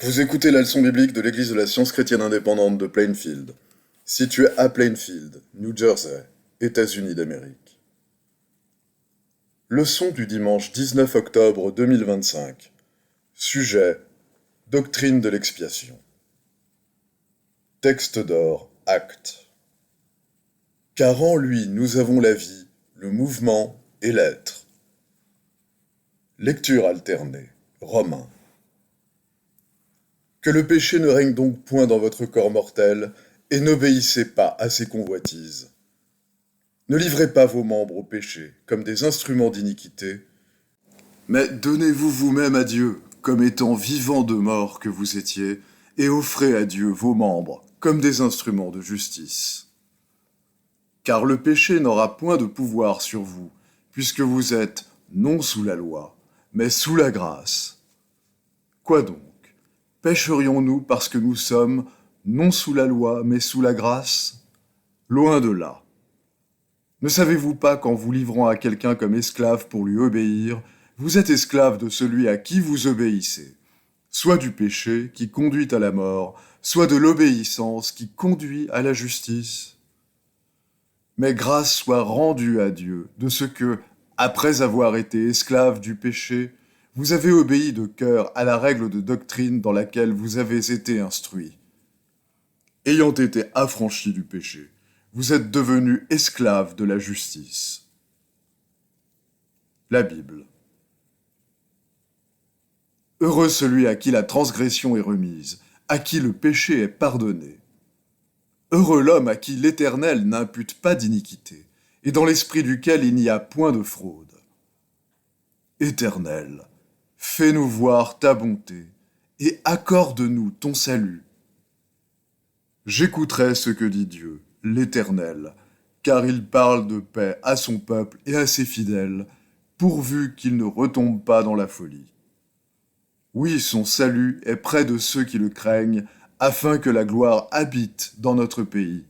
Vous écoutez la leçon biblique de l'Église de la Science chrétienne indépendante de Plainfield, située à Plainfield, New Jersey, États-Unis d'Amérique. Leçon du dimanche 19 octobre 2025. Sujet: Doctrine de l'expiation. Texte d'or, acte. Car en lui nous avons la vie, le mouvement et l'être. Lecture alternée, Romains. Que le péché ne règne donc point dans votre corps mortel, et n'obéissez pas à ses convoitises. Ne livrez pas vos membres au péché comme des instruments d'iniquité, mais donnez-vous vous-même à Dieu comme étant vivants de mort que vous étiez, et offrez à Dieu vos membres comme des instruments de justice. Car le péché n'aura point de pouvoir sur vous, puisque vous êtes non sous la loi, mais sous la grâce. Quoi donc? Pécherions-nous parce que nous sommes non sous la loi, mais sous la grâce? Loin de là. Ne savez-vous pas qu'en vous livrant à quelqu'un comme esclave pour lui obéir, vous êtes esclave de celui à qui vous obéissez, soit du péché qui conduit à la mort, soit de l'obéissance qui conduit à la justice? Mais grâce soit rendue à Dieu de ce que, après avoir été esclave du péché, vous avez obéi de cœur à la règle de doctrine dans laquelle vous avez été instruits. Ayant été affranchis du péché, vous êtes devenus esclaves de la justice. La Bible. Heureux celui à qui la transgression est remise, à qui le péché est pardonné. Heureux l'homme à qui l'Éternel n'impute pas d'iniquité, et dans l'esprit duquel il n'y a point de fraude. Éternel, fais-nous voir ta bonté, et accorde-nous ton salut. J'écouterai ce que dit Dieu, l'Éternel, car il parle de paix à son peuple et à ses fidèles, pourvu qu'il ne retombe pas dans la folie. Oui, son salut est près de ceux qui le craignent, afin que la gloire habite dans notre pays.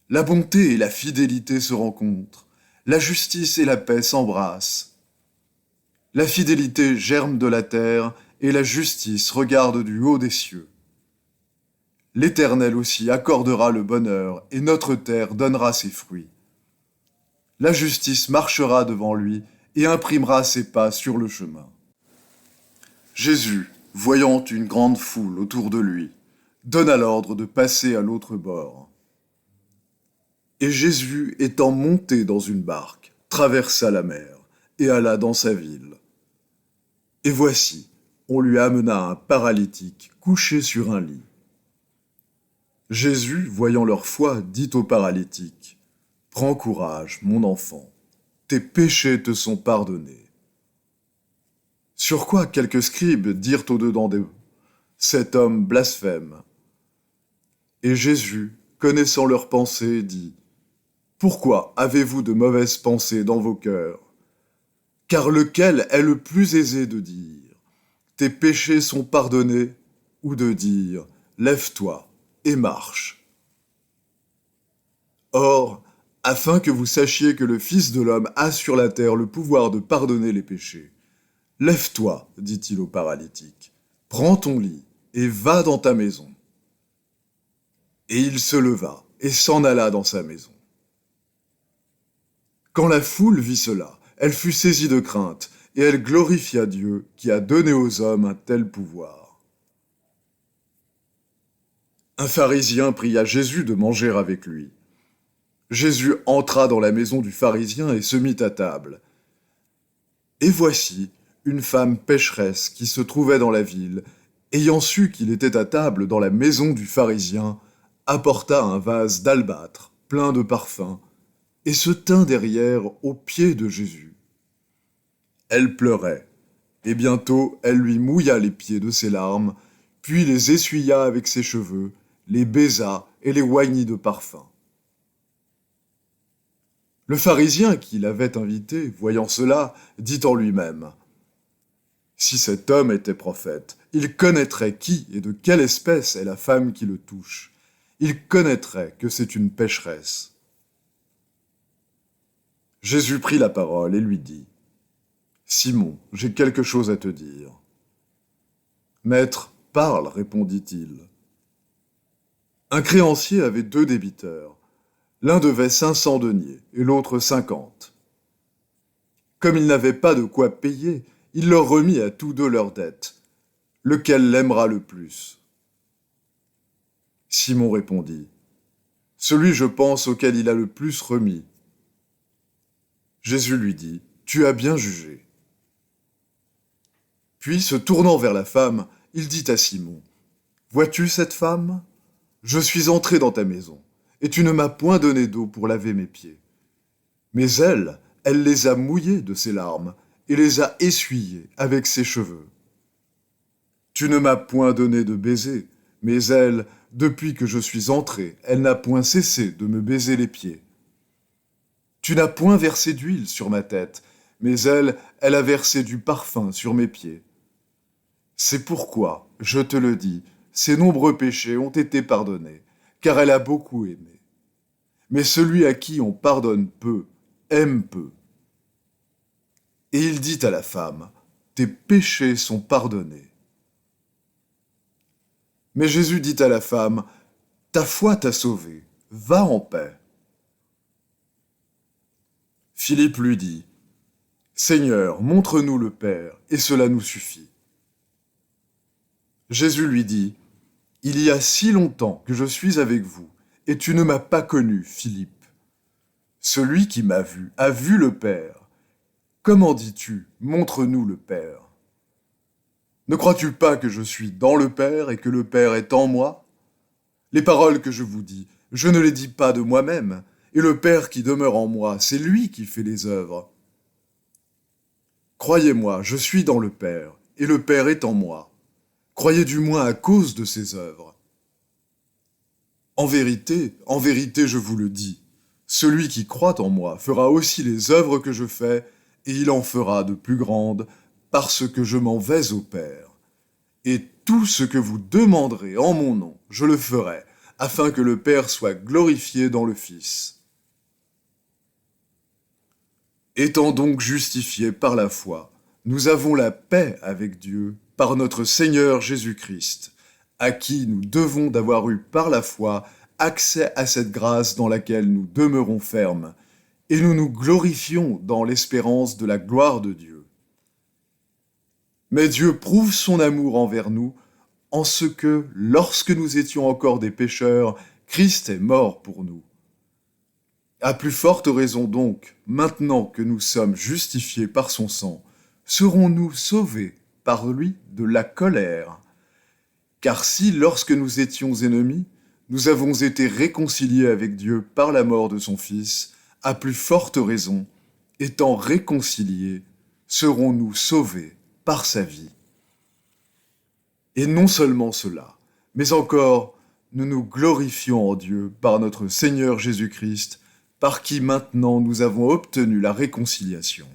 La bonté et la fidélité se rencontrent, la justice et la paix s'embrassent. La fidélité germe de la terre, et la justice regarde du haut des cieux. L'Éternel aussi accordera le bonheur, et notre terre donnera ses fruits. La justice marchera devant lui, et imprimera ses pas sur le chemin. Jésus, voyant une grande foule autour de lui, donna l'ordre de passer à l'autre bord. Et Jésus, étant monté dans une barque, traversa la mer, et alla dans sa ville. Et voici, on lui amena un paralytique couché sur un lit. Jésus, voyant leur foi, dit au paralytique: « Prends courage, mon enfant, tes péchés te sont pardonnés. » Sur quoi quelques scribes dirent au-dedans d'eux: « Cet homme blasphème. » Et Jésus, connaissant leurs pensées, dit: « Pourquoi avez-vous de mauvaises pensées dans vos cœurs? Car lequel est le plus aisé de dire: tes péchés sont pardonnés, ou de dire: lève-toi et marche? Or, afin que vous sachiez que le Fils de l'homme a sur la terre le pouvoir de pardonner les péchés, lève-toi, dit-il au paralytique, prends ton lit et va dans ta maison. Et il se leva et s'en alla dans sa maison. Quand la foule vit cela, elle fut saisie de crainte, et elle glorifia Dieu qui a donné aux hommes un tel pouvoir. Un pharisien pria Jésus de manger avec lui. Jésus entra dans la maison du pharisien et se mit à table. Et voici une femme pécheresse qui se trouvait dans la ville, ayant su qu'il était à table dans la maison du pharisien, apporta un vase d'albâtre plein de parfums, et se tint derrière aux pieds de Jésus. Elle pleurait, et bientôt elle lui mouilla les pieds de ses larmes, puis les essuya avec ses cheveux, les baisa et les oignit de parfum. Le pharisien qui l'avait invité, voyant cela, dit en lui-même: « Si cet homme était prophète, il connaîtrait qui et de quelle espèce est la femme qui le touche. Il connaîtrait que c'est une pécheresse. » Jésus prit la parole et lui dit: « Simon, j'ai quelque chose à te dire. » Maître, parle, répondit-il. Un créancier avait 2 débiteurs. L'un devait 500 deniers et l'autre 50. Comme il n'avait pas de quoi payer, il leur remit à tous 2 leurs dettes. Lequel l'aimera le plus? Simon répondit. Celui, je pense, auquel il a le plus remis. Jésus lui dit, tu as bien jugé. Puis, se tournant vers la femme, il dit à Simon, vois-tu cette femme? Je suis entré dans ta maison, et tu ne m'as point donné d'eau pour laver mes pieds. Mais elle les a mouillés de ses larmes, et les a essuyés avec ses cheveux. Tu ne m'as point donné de baiser, mais elle, depuis que je suis entré, elle n'a point cessé de me baiser les pieds. Tu n'as point versé d'huile sur ma tête, mais elle a versé du parfum sur mes pieds. C'est pourquoi, je te le dis, ses nombreux péchés ont été pardonnés, car elle a beaucoup aimé. Mais celui à qui on pardonne peu, aime peu. Et il dit à la femme, tes péchés sont pardonnés. Mais Jésus dit à la femme, ta foi t'a sauvée, va en paix. Philippe lui dit, Seigneur, montre-nous le Père, et cela nous suffit. Jésus lui dit, il y a si longtemps que je suis avec vous, et tu ne m'as pas connu, Philippe. Celui qui m'a vu a vu le Père. Comment dis-tu, montre-nous le Père? Ne crois-tu pas que je suis dans le Père et que le Père est en moi? Les paroles que je vous dis, je ne les dis pas de moi-même, et le Père qui demeure en moi, c'est lui qui fait les œuvres. Croyez-moi, je suis dans le Père, et le Père est en moi. Croyez du moins à cause de ses œuvres. En vérité, je vous le dis, celui qui croit en moi fera aussi les œuvres que je fais, et il en fera de plus grandes, parce que je m'en vais au Père. Et tout ce que vous demanderez en mon nom, je le ferai, afin que le Père soit glorifié dans le Fils. Étant donc justifiés par la foi, nous avons la paix avec Dieu par notre Seigneur Jésus-Christ, à qui nous devons d'avoir eu par la foi accès à cette grâce dans laquelle nous demeurons fermes, et nous nous glorifions dans l'espérance de la gloire de Dieu. Mais Dieu prouve son amour envers nous en ce que, lorsque nous étions encore des pécheurs, Christ est mort pour nous. À plus forte raison donc, maintenant que nous sommes justifiés par son sang, serons-nous sauvés par lui de la colère. Car si, lorsque nous étions ennemis, nous avons été réconciliés avec Dieu par la mort de son Fils, à plus forte raison, étant réconciliés, serons-nous sauvés par sa vie. Et non seulement cela, mais encore, nous nous glorifions en Dieu par notre Seigneur Jésus-Christ, par qui maintenant nous avons obtenu la réconciliation.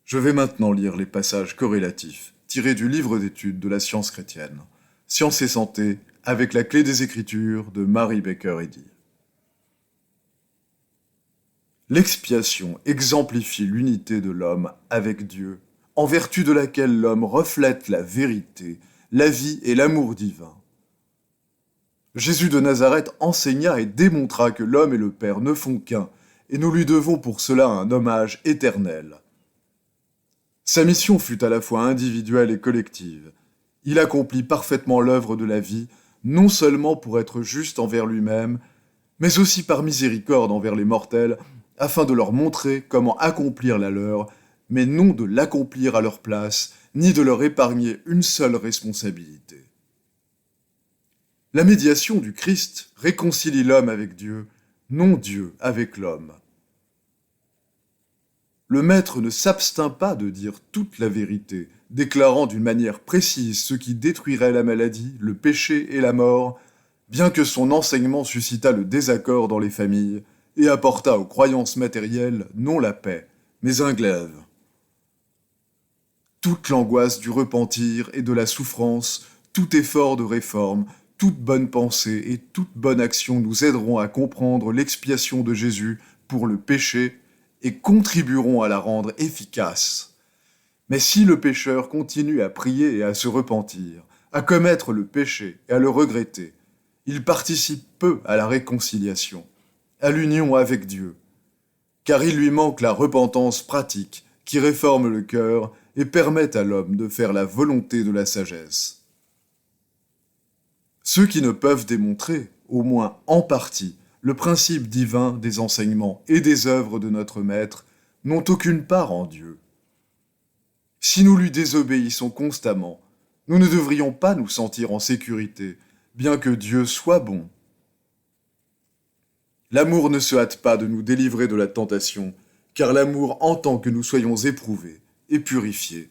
Je vais maintenant lire les passages corrélatifs tirés du livre d'études de la science chrétienne, Science et santé, avec la clé des Écritures de Mary Baker Eddy. L'expiation exemplifie l'unité de l'homme avec Dieu, en vertu de laquelle l'homme reflète la vérité, la vie et l'amour divin. Jésus de Nazareth enseigna et démontra que l'homme et le Père ne font qu'un, et nous lui devons pour cela un hommage éternel. Sa mission fut à la fois individuelle et collective. Il accomplit parfaitement l'œuvre de la vie, non seulement pour être juste envers lui-même, mais aussi par miséricorde envers les mortels, afin de leur montrer comment accomplir la leur, mais non de l'accomplir à leur place, ni de leur épargner une seule responsabilité. La médiation du Christ réconcilie l'homme avec Dieu, non Dieu avec l'homme. Le Maître ne s'abstint pas de dire toute la vérité, déclarant d'une manière précise ce qui détruirait la maladie, le péché et la mort, bien que son enseignement suscitât le désaccord dans les familles et apportât aux croyances matérielles non la paix, mais un glaive. Toute l'angoisse du repentir et de la souffrance, tout effort de réforme, toute bonne pensée et toute bonne action nous aideront à comprendre l'expiation de Jésus pour le péché et contribueront à la rendre efficace. Mais si le pécheur continue à prier et à se repentir, à commettre le péché et à le regretter, il participe peu à la réconciliation, à l'union avec Dieu, car il lui manque la repentance pratique qui réforme le cœur et permet à l'homme de faire la volonté de la sagesse. Ceux qui ne peuvent démontrer, au moins en partie, le principe divin des enseignements et des œuvres de notre Maître n'ont aucune part en Dieu. Si nous lui désobéissons constamment, nous ne devrions pas nous sentir en sécurité, bien que Dieu soit bon. L'amour ne se hâte pas de nous délivrer de la tentation, car l'amour entend que nous soyons éprouvés et purifiés.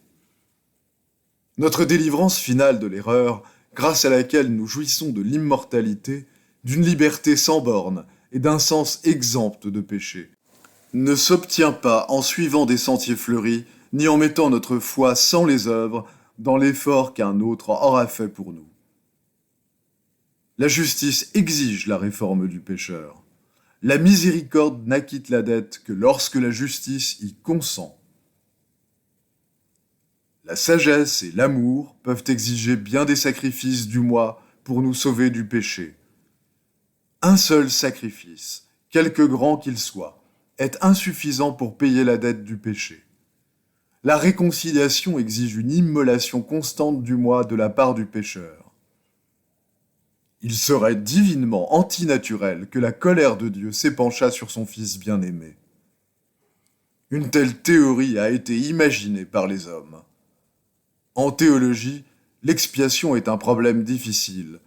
Notre délivrance finale de l'erreur, grâce à laquelle nous jouissons de l'immortalité, d'une liberté sans bornes et d'un sens exempt de péché, ne s'obtient pas en suivant des sentiers fleuris, ni en mettant notre foi sans les œuvres dans l'effort qu'un autre aura fait pour nous. La justice exige la réforme du pécheur. La miséricorde n'acquitte la dette que lorsque la justice y consent. La sagesse et l'amour peuvent exiger bien des sacrifices du moi pour nous sauver du péché. Un seul sacrifice, quelque grand qu'il soit, est insuffisant pour payer la dette du péché. La réconciliation exige une immolation constante du moi de la part du pécheur. Il serait divinement antinaturel que la colère de Dieu s'épanchât sur son Fils bien-aimé. Une telle théorie a été imaginée par les hommes. En théologie, l'expiation est un problème difficile,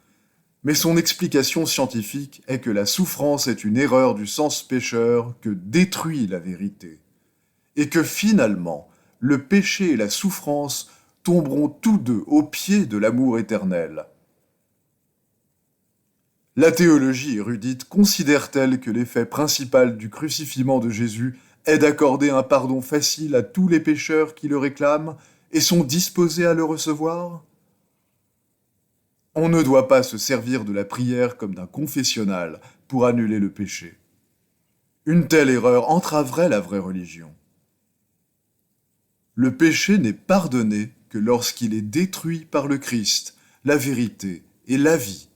mais son explication scientifique est que la souffrance est une erreur du sens pécheur que détruit la vérité, et que finalement, le péché et la souffrance tomberont tous deux aux pieds de l'amour éternel. La théologie érudite considère-t-elle que l'effet principal du crucifiement de Jésus est d'accorder un pardon facile à tous les pécheurs qui le réclament et sont disposés à le recevoir? On ne doit pas se servir de la prière comme d'un confessionnal pour annuler le péché. Une telle erreur entraverait la vraie religion. Le péché n'est pardonné que lorsqu'il est détruit par le Christ, la vérité et la vie.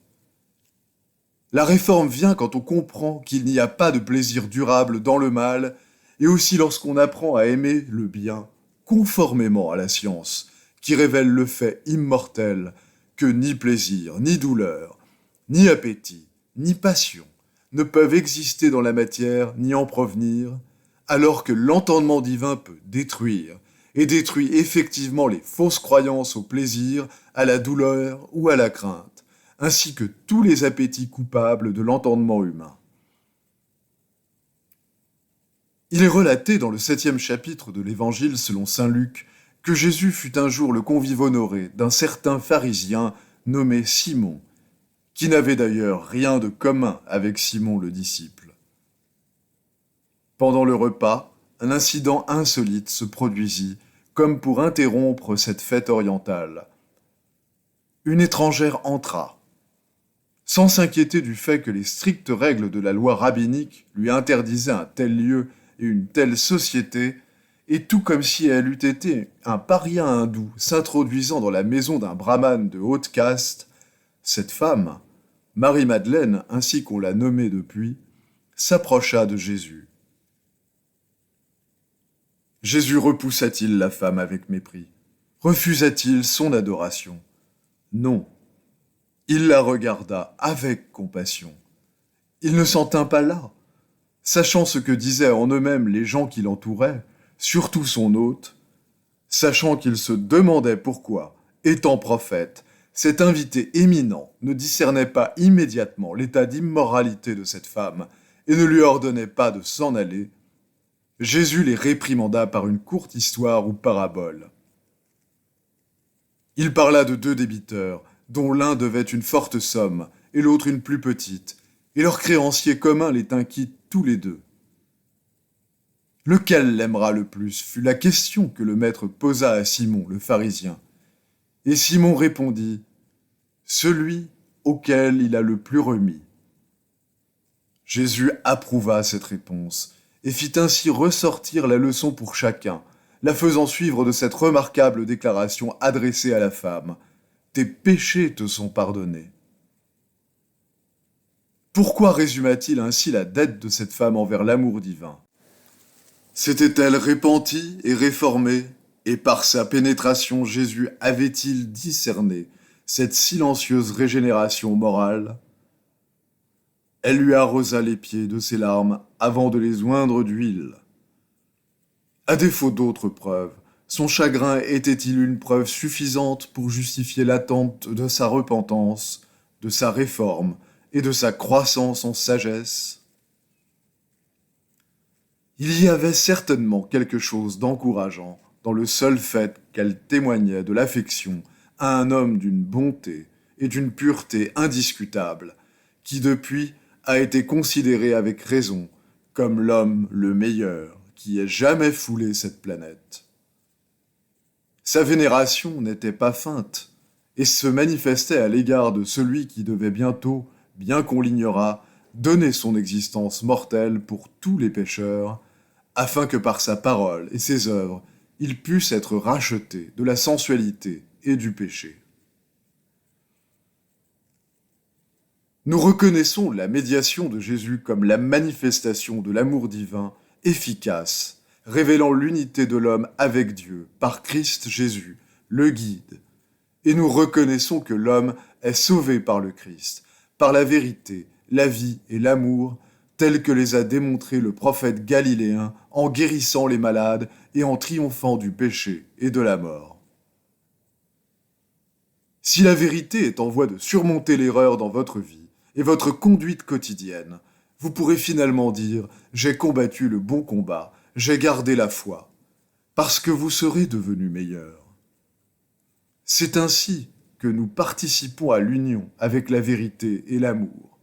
La réforme vient quand on comprend qu'il n'y a pas de plaisir durable dans le mal, et aussi lorsqu'on apprend à aimer le bien, conformément à la science, qui révèle le fait immortel que ni plaisir, ni douleur, ni appétit, ni passion ne peuvent exister dans la matière ni en provenir, alors que l'entendement divin peut détruire, et détruit effectivement les fausses croyances au plaisir, à la douleur ou à la crainte, ainsi que tous les appétits coupables de l'entendement humain. Il est relaté dans le 7e chapitre de l'Évangile selon saint Luc que Jésus fut un jour le convive honoré d'un certain pharisien nommé Simon, qui n'avait d'ailleurs rien de commun avec Simon le disciple. Pendant le repas, un incident insolite se produisit, comme pour interrompre cette fête orientale. Une étrangère entra. Sans s'inquiéter du fait que les strictes règles de la loi rabbinique lui interdisaient un tel lieu et une telle société, et tout comme si elle eût été un paria hindou s'introduisant dans la maison d'un brahmane de haute caste, cette femme, Marie-Madeleine ainsi qu'on l'a nommée depuis, s'approcha de Jésus. Jésus repoussa-t-il la femme avec mépris? Refusa-t-il son adoration? Non. Il la regarda avec compassion. Il ne s'en tint pas là. Sachant ce que disaient en eux-mêmes les gens qui l'entouraient, surtout son hôte, sachant qu'il se demandait pourquoi, étant prophète, cet invité éminent ne discernait pas immédiatement l'état d'immoralité de cette femme et ne lui ordonnait pas de s'en aller, Jésus les réprimanda par une courte histoire ou parabole. Il parla de 2 débiteurs, dont l'un devait une forte somme et l'autre une plus petite, et leur créancier commun les tint quittes tous les 2. Lequel l'aimera le plus fut la question que le maître posa à Simon, le pharisien. Et Simon répondit, « Celui auquel il a le plus remis. » Jésus approuva cette réponse et fit ainsi ressortir la leçon pour chacun, la faisant suivre de cette remarquable déclaration adressée à la femme. « Tes péchés te sont pardonnés ». Pourquoi résuma-t-il ainsi la dette de cette femme envers l'amour divin? S'était-elle repentie et réformée, et par sa pénétration Jésus avait-il discerné cette silencieuse régénération morale? Elle lui arrosa les pieds de ses larmes avant de les oindre d'huile. À défaut d'autres preuves, son chagrin était-il une preuve suffisante pour justifier l'attente de sa repentance, de sa réforme et de sa croissance en sagesse? Il y avait certainement quelque chose d'encourageant dans le seul fait qu'elle témoignait de l'affection à un homme d'une bonté et d'une pureté indiscutables, qui depuis a été considéré avec raison comme l'homme le meilleur qui ait jamais foulé cette planète. Sa vénération n'était pas feinte, et se manifestait à l'égard de celui qui devait bientôt, bien qu'on l'ignorât, donner son existence mortelle pour tous les pécheurs, afin que par sa parole et ses œuvres, il puisse être racheté de la sensualité et du péché. Nous reconnaissons la médiation de Jésus comme la manifestation de l'amour divin efficace, révélant l'unité de l'homme avec Dieu par Christ Jésus, le guide. Et nous reconnaissons que l'homme est sauvé par le Christ, par la vérité, la vie et l'amour, tels que les a démontrés le prophète galiléen en guérissant les malades et en triomphant du péché et de la mort. Si la vérité est en voie de surmonter l'erreur dans votre vie et votre conduite quotidienne, vous pourrez finalement dire « J'ai combattu le bon combat, j'ai gardé la foi », parce que vous serez devenu meilleur. C'est ainsi que nous participons à l'union avec la vérité et l'amour.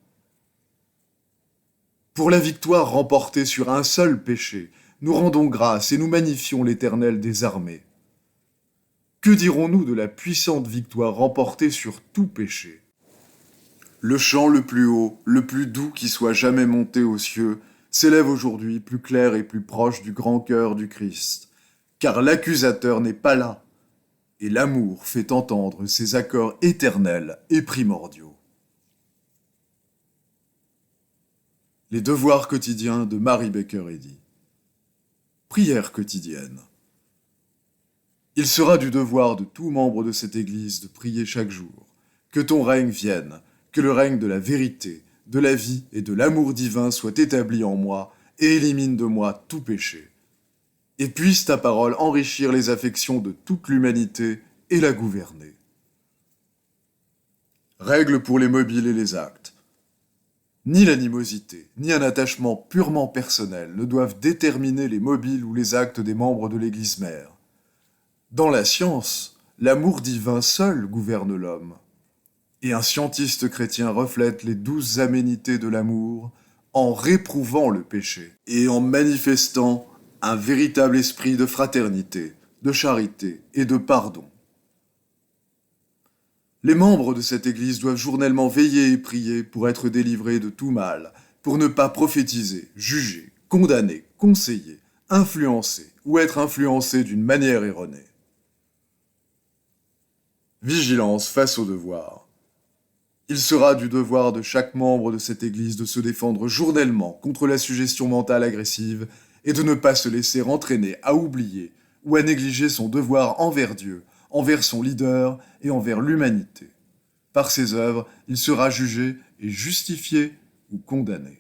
Pour la victoire remportée sur un seul péché, nous rendons grâce et nous magnifions l'Éternel des armées. Que dirons-nous de la puissante victoire remportée sur tout péché? Le chant le plus haut, le plus doux qui soit jamais monté aux cieux, s'élève aujourd'hui plus clair et plus proche du grand cœur du Christ, car l'accusateur n'est pas là, et l'amour fait entendre ses accords éternels et primordiaux. Les devoirs quotidiens de Mary Baker Eddy. Prière quotidienne. Il sera du devoir de tout membre de cette Église de prier chaque jour. Que ton règne vienne, que le règne de la vérité, de la vie et de l'amour divin soit établi en moi et élimine de moi tout péché. Et puisse ta parole enrichir les affections de toute l'humanité et la gouverner. Règles pour les mobiles et les actes. Ni l'animosité, ni un attachement purement personnel ne doivent déterminer les mobiles ou les actes des membres de l'Église mère. Dans la science, l'amour divin seul gouverne l'homme. Et un scientiste chrétien reflète les 12 aménités de l'amour en réprouvant le péché et en manifestant un véritable esprit de fraternité, de charité et de pardon. Les membres de cette Église doivent journellement veiller et prier pour être délivrés de tout mal, pour ne pas prophétiser, juger, condamner, conseiller, influencer ou être influencés d'une manière erronée. Vigilance face au devoir. Il sera du devoir de chaque membre de cette Église de se défendre journellement contre la suggestion mentale agressive et de ne pas se laisser entraîner à oublier ou à négliger son devoir envers Dieu, envers son leader et envers l'humanité. Par ses œuvres, il sera jugé et justifié ou condamné.